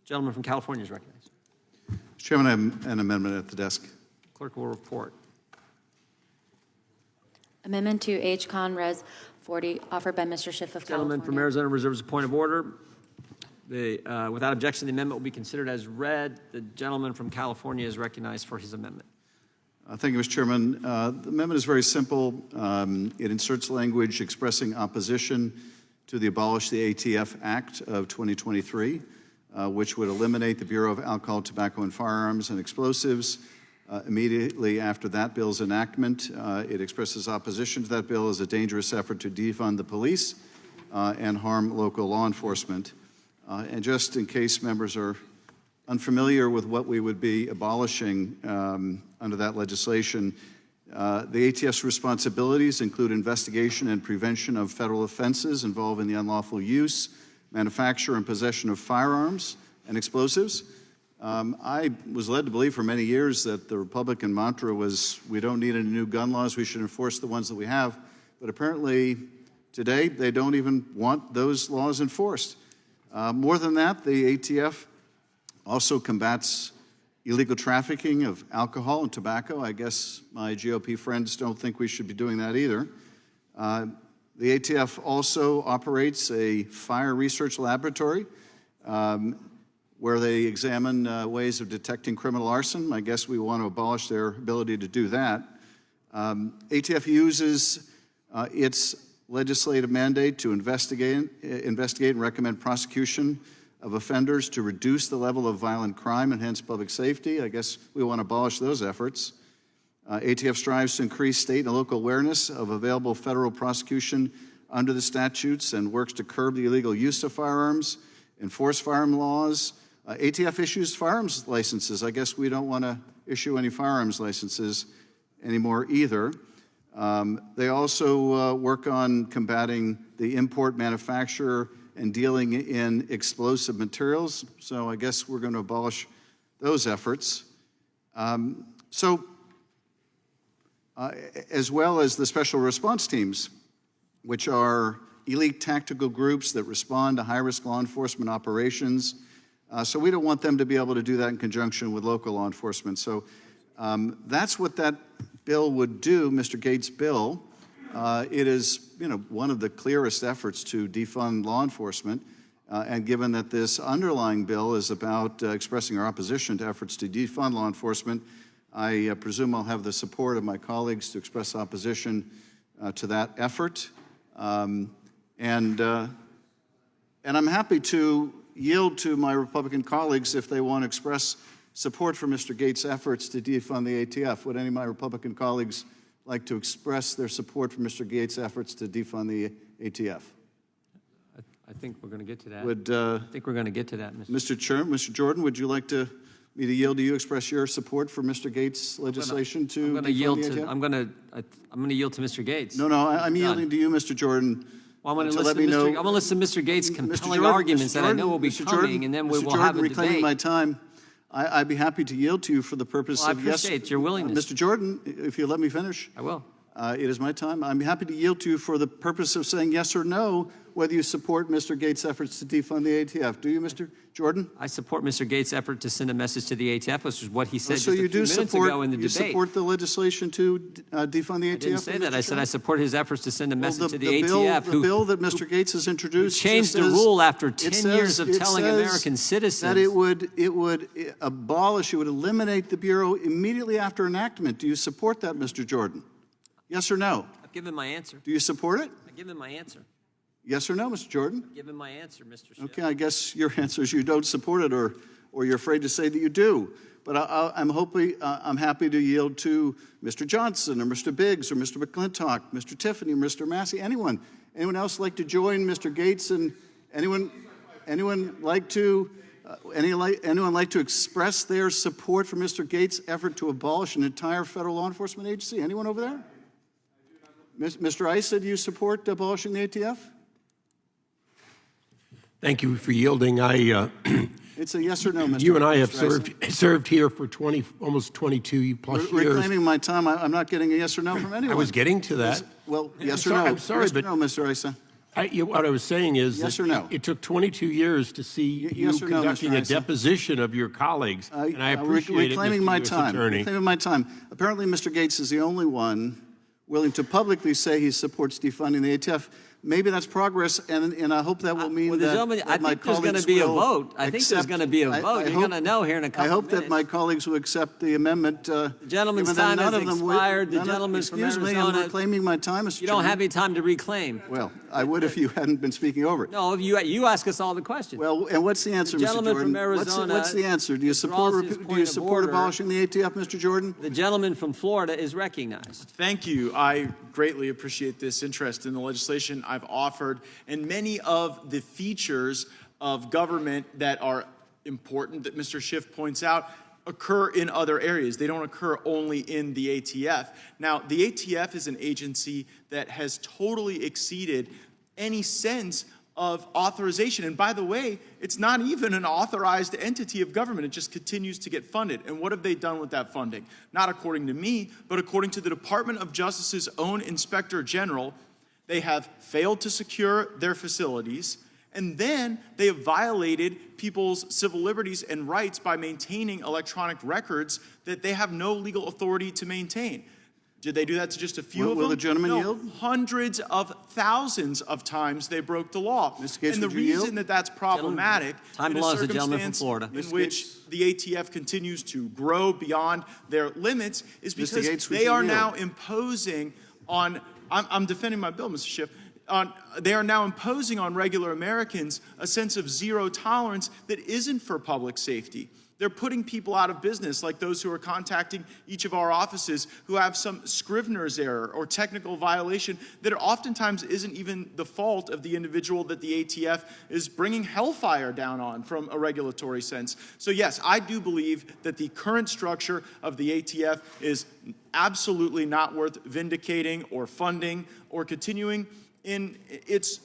Gentleman from California is recognized. Mr. Chairman, I have an amendment at the desk. Clerk will report. Amendment to H. Con. Res. 40, offered by Mr. Schiff of Gentleman from California. Arizona reserves a point of order. Without objection, the amendment will be considered as read. The gentleman from California is recognized for his amendment. Thank you, Mr. Chairman. The amendment is very simple. It inserts language expressing opposition to the Abolish the ATF Act of 2023, which would eliminate the Bureau of Alcohol, Tobacco, and Firearms and Explosives. Immediately after that bill's enactment, it expresses opposition to that bill as a dangerous effort to defund the police and harm local law enforcement. And just in case members are unfamiliar with what we would be abolishing under that legislation, the ATF's responsibilities include investigation and prevention of federal offenses involving the unlawful use, manufacture, and possession of firearms and explosives. I was led to believe for many years that the Republican mantra was, we don't need any new gun laws, we should enforce the ones that we have. But apparently, today, they don't even want those laws enforced. More than that, the ATF also combats illegal trafficking of alcohol and tobacco. I guess my GOP friends don't think we should be doing that either. The ATF also operates a fire research laboratory where they examine ways of detecting criminal arson. I guess we want to abolish their ability to do that. ATF uses its legislative mandate to investigate and recommend prosecution of offenders to reduce the level of violent crime and hence public safety. I guess we want to abolish those efforts. ATF strives to increase state and local awareness of available federal prosecution under the statutes and works to curb the illegal use of firearms, enforce firearm laws. ATF issues firearms licenses. I guess we don't want to issue any firearms licenses anymore either. They also work on combating the import, manufacture, and dealing in explosive materials. So I guess we're going to abolish those efforts. As well as the special response teams, which are elite tactical groups that respond to high-risk law enforcement operations. So we don't want them to be able to do that in conjunction with local law enforcement. So that's what that bill would do, Mr. Gaetz' bill. It is, one of the clearest efforts to defund law enforcement. And given that this underlying bill is about expressing our opposition to efforts to defund law enforcement, I presume I'll have the support of my colleagues to express opposition to that effort. And I'm happy to yield to my Republican colleagues if they want to express support for Mr. Gaetz' efforts to defund the ATF. Would any of my Republican colleagues like to express their support for Mr. Gaetz' efforts to defund the ATF? I think we're going to get to that. I think we're going to get to that, Mr. Chairman, Mr. Jordan, would you like me to yield to you, express your support for Mr. Gaetz' legislation to defund the ATF? I'm going to yield to Mr. Gaetz. No, I'm yielding to you, Mr. Jordan. Well, I'm going to listen to Mr. Gaetz' compelling arguments that I know will be coming, and then we will have a debate. Reclaiming my time, I'd be happy to yield to you for the purpose of I appreciate your willingness. Mr. Jordan, if you let me finish. I will. It is my time. I'm happy to yield to you for the purpose of saying yes or no whether you support Mr. Gaetz' efforts to defund the ATF. Do you, Mr. Jordan? I support Mr. Gaetz' effort to send a message to the ATF, which is what he said so just a you few do minutes support, ago in the you debate. support the legislation to defund the ATF? I didn't say that. I said I support his efforts to send a message to the ATF. ATF. The bill that Mr. Gaetz has introduced changed the rule after 10 years of telling American citizens that it would abolish, it would eliminate the Bureau immediately after enactment. Do you support that, Mr. Jordan? Yes or no? I've given my answer. Do you support it? I've given my answer. Yes or no, Mr. Jordan? I've given my answer, Mr. Schiff. Okay, I guess your answer is you don't support it, or you're afraid to say that you do. But I'm happy to yield to Mr. Johnson, or Mr. Biggs, or Mr. McClintock, Mr. Tiffany, Mr. Massey, anyone. Anyone else like to join Mr. Gaetz? And anyone like to express their support for Mr. Gaetz' effort to abolish an entire federal law enforcement agency? Anyone over there? Mr. Issa, do you support abolishing the ATF? Thank you for yielding. It's a yes or no, Mr. You and I have Mr. served here for almost 22 plus years. Reclaiming my time, I'm not getting a yes or no from anyone. I was getting to that. Well, yes or no? I'm sorry, yes but no, Mr. Issa. What I was saying is Yes that or no? it took 22 years to see you yes or no, conducting Mr. a Ison? deposition of your colleagues, and I appreciate reclaiming it, my Mr. time. U.S. Attorney. Reclaiming my time. Apparently, Mr. Gaetz is the only one willing to publicly say he supports defunding the ATF. Maybe that's progress, and I hope that will mean Well, the that, gentleman, that I my think there's going to colleagues be a will vote. I think there's accept- going to be a I- vote. I You're hope- going to know here in a couple I hope minutes. that my colleagues will accept the amendment. The gentleman's time has expired. The gentleman from Excuse me, Arizona- I'm reclaiming my time, Mr. You don't Chairman. have any time to reclaim. Well, I would if you hadn't been speaking over it. No, you ask us all the questions. Well, and what's the answer, The Mr. gentleman Jordan? from Arizona What's the answer? Do you withdraws support his do point you of support order. abolishing the ATF, Mr. Jordan? The gentleman from Florida is recognized. Thank you. I greatly appreciate this interest in the legislation I've offered, and many of the features of government that are important that Mr. Schiff points out occur in other areas. They don't occur only in the ATF. Now, the ATF is an agency that has totally exceeded any sense of authorization. And by the way, it's not even an authorized entity of government. It just continues to get funded. And what have they done with that funding? Not according to me, but according to the Department of Justice's own Inspector General, they have failed to secure their facilities, and then they have violated people's civil liberties and rights by maintaining electronic records that they have no legal authority to maintain. Did they do that to just a few of them? Will the gentleman No, yield? hundreds of thousands of times they broke the law. Mr. Gaetz, and the would you yield? reason that that's problematic Time in a belongs to the gentleman from circumstance Florida. in Mr. which Gaetz. the ATF continues to grow beyond their limits is Mr. because Gaetz, would they you are yield? now imposing on, I'm defending my bill, Mr. Schiff, they are now imposing on regular Americans a sense of zero tolerance that isn't for public safety. They're putting people out of business, like those who are contacting each of our offices who have some Scrivener's error or technical violation that oftentimes isn't even the fault of the individual that the ATF is bringing hellfire down on from a regulatory sense. So yes, I do believe that the current structure of the ATF is absolutely not worth vindicating or funding or continuing in its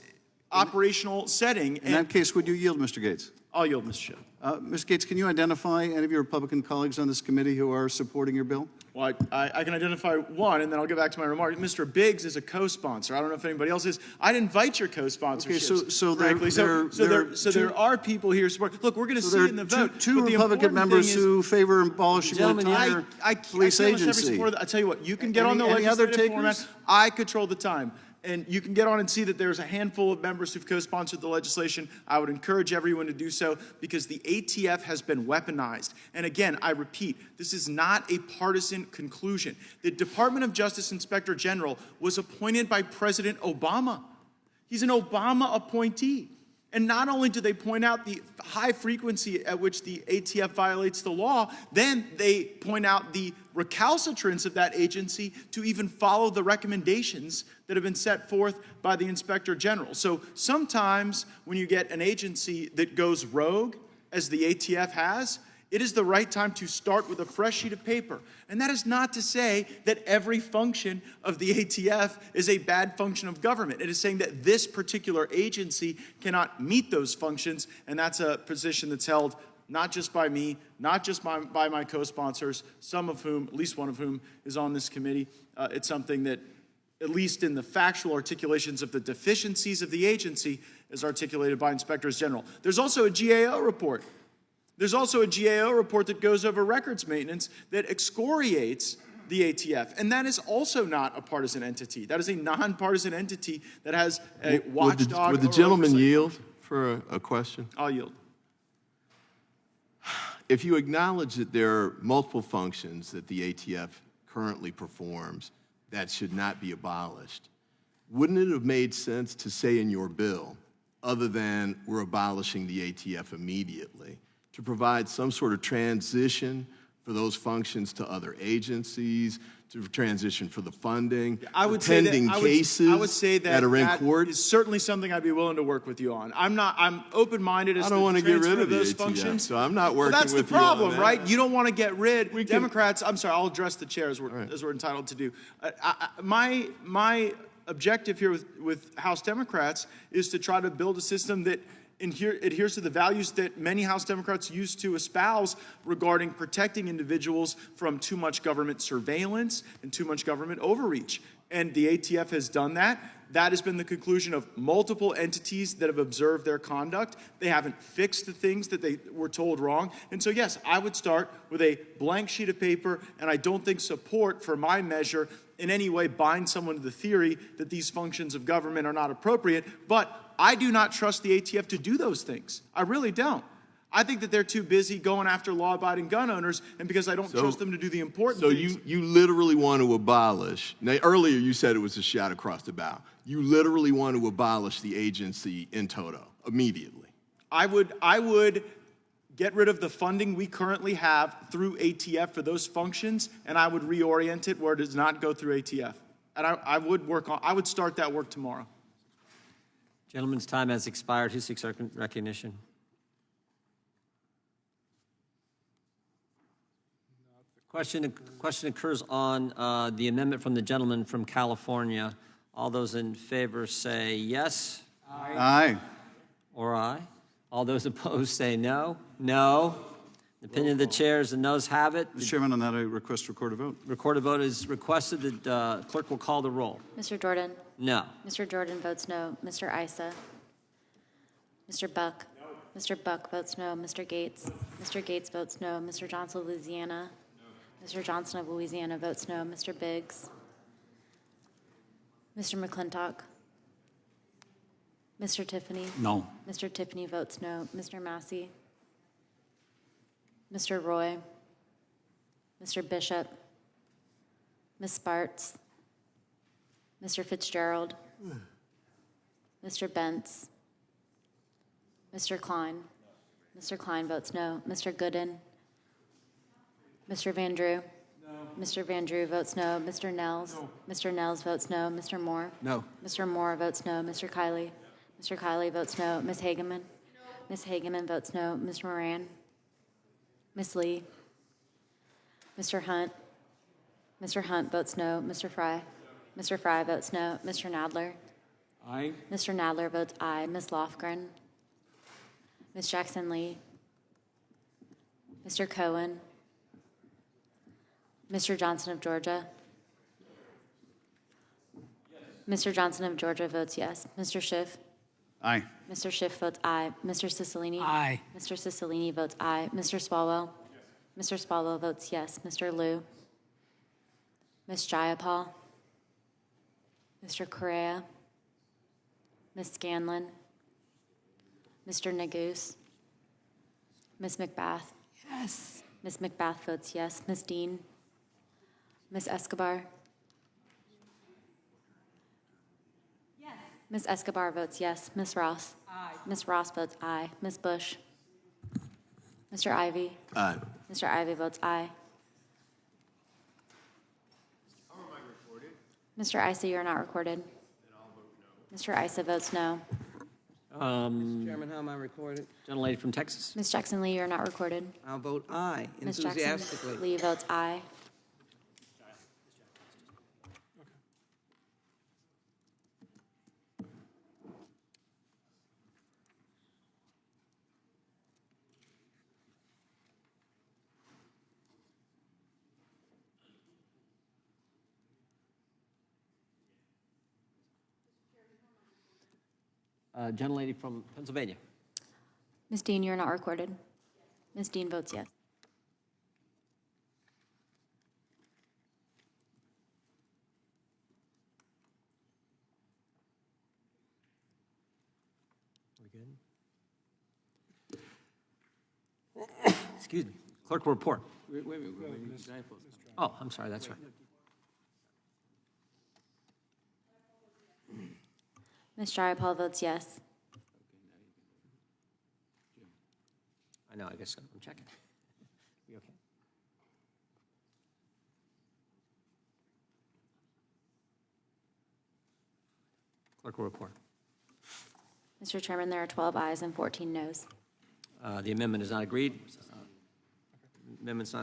operational setting. In that case, would you yield, Mr. Gaetz? I'll yield, Mr. Schiff. Mr. Gaetz, can you identify any of your Republican colleagues on this committee who are supporting your bill? Well, I can identify one, and then I'll get back to my remark. Mr. Biggs is a co-sponsor. I don't know if anybody else is. I'd invite your co-sponsorships, Okay, so there- frankly. There are people here supporting. Look, we're going to So see there in the are vote. two but the Republican important members thing is, who favor abolishing the Gentlemen, entire I police can't list every agency. supporter. I tell you what, you can get on the Any other legislative format. takers? I control the time. And you can get on and see that there's a handful of members who've co-sponsored the legislation. I would encourage everyone to do so because the ATF has been weaponized. And again, I repeat, this is not a partisan conclusion. The Department of Justice Inspector General was appointed by President Obama. He's an Obama appointee. And not only do they point out the high frequency at which the ATF violates the law, then they point out the recalcitrance of that agency to even follow the recommendations that have been set forth by the Inspector General. So sometimes when you get an agency that goes rogue, as the ATF has, it is the right time to start with a fresh sheet of paper. And that is not to say that every function of the ATF is a bad function of government. It is saying that this particular agency cannot meet those functions, and that's a position that's held not just by me, not just by my co-sponsors, some of whom, at least one of whom, is on this committee. It's something that, at least in the factual articulations of the deficiencies of the agency, is articulated by Inspectors General. There's also a GAO report. There's also a GAO report that goes over records maintenance that excoriates the ATF. And that is also not a partisan entity. That is a nonpartisan entity that has a watchdog. Would the or gentleman oversight yield function. for a question? I'll yield. If you acknowledge that there are multiple functions that the ATF currently performs that should not be abolished, wouldn't it have made sense to say in your bill, other than we're abolishing the ATF immediately, to provide some sort of transition for those functions to other agencies, to transition for the funding, I would say that, pending I cases would say that are in that court? is certainly something I'd be willing to work with you on. I'm open-minded as I to don't the want to get rid transfer of the those ATF, functions. so I'm not Well, working that's with the you on problem, that. right? You don't want to get rid. We can- Democrats, I'm sorry, I'll address the chair as we're entitled to do. My objective here with House Democrats is to try to build a system that adheres to the values that many House Democrats used to espouse regarding protecting individuals from too much government surveillance and too much government overreach. And the ATF has done that. That has been the conclusion of multiple entities that have observed their conduct. They haven't fixed the things that they were told wrong. And so, yes, I would start with a blank sheet of paper, and I don't think support for my measure in any way binds someone to the theory that these functions of government are not appropriate. But I do not trust the ATF to do those things. I really don't. I think that they're too busy going after law-abiding gun owners, and because I don't trust them to do the important things. So you literally want to abolish, now earlier you said it was a shot across the bow. You literally want to abolish the agency in toto, immediately. I would get rid of the funding we currently have through ATF for those functions, and I would reorient it where it does not go through ATF. And I would start that work tomorrow. Gentleman's time has expired. Who seeks recognition? Question occurs on the amendment from the gentleman from California. All those in favor say yes. Aye. Or aye. All those opposed say no. No. The opinion of the chair is the noes have it. Mr. Chairman, on that, I request to record a vote. Recorded vote is requested. The clerk will call the roll. Mr. Jordan? No. Mr. Jordan votes no. Mr. Issa? Mr. Buck? No. Mr. Buck votes no. Mr. Gaetz? Mr. Gaetz votes no. Mr. Johnson of Louisiana? No. Mr. Johnson of Louisiana votes no. Mr. Biggs? Mr. McClintock? Mr. Tiffany? No. Mr. Tiffany votes no. Mr. Massey? Mr. Roy? Mr. Bishop? Ms. Spartz? Mr. Fitzgerald? Mr. Bentz? Mr. Klein? Mr. Klein votes no. Mr. Gooden? Mr. Van Drew? No. Mr. Van Drew votes no. Mr. Nels? No. Mr. Nels votes no. Mr. Moore? No. Mr. Moore votes no. Mr. Kiley? Mr. Kiley votes no. Ms. Hageman? Ms. Hageman votes no. Mr. Moran? Ms. Lee? Mr. Hunt? Mr. Hunt votes no. Mr. Fry? Mr. Fry votes no. Mr. Nadler? Aye. Mr. Nadler votes aye. Ms. Lofgren? Ms. Jackson Lee? Mr. Cohen? Mr. Johnson of Georgia? Mr. Johnson of Georgia votes yes. Mr. Schiff? Aye. Mr. Schiff votes aye. Mr. Cicilline? Aye. Mr. Cicilline votes aye. Mr. Swalwell? Mr. Swalwell votes yes. Mr. Liu? Ms. Jayapal? Mr. Correa? Ms. Scanlon? Mr. Neguse? Ms. McBath? Yes. Ms. McBath votes yes. Ms. Dean? Ms. Escobar? Yes. Ms. Escobar votes yes. Ms. Ross? Aye. Ms. Ross votes aye. Ms. Bush? Mr. Ivy? Aye. Mr. Ivy votes aye. Mr. Issa, you're not recorded. Mr. Issa votes no. Chairman, how am I recorded? Gentlelady from Texas. Ms. Jackson Lee, you're not recorded. I'll vote aye Ms. Jackson enthusiastically. Lee votes aye. Gentlelady from Pennsylvania. Ms. Dean, you're not recorded. Ms. Dean votes yes. We good? Excuse me. Clerk will report. Oh, I'm sorry. That's right. Ms. Jayapal votes yes. I know. I guess I'm checking. You okay? Clerk will report. Mr. Chairman, there are 12 ayes and 14 noes. The amendment is not agreed. Amendment's not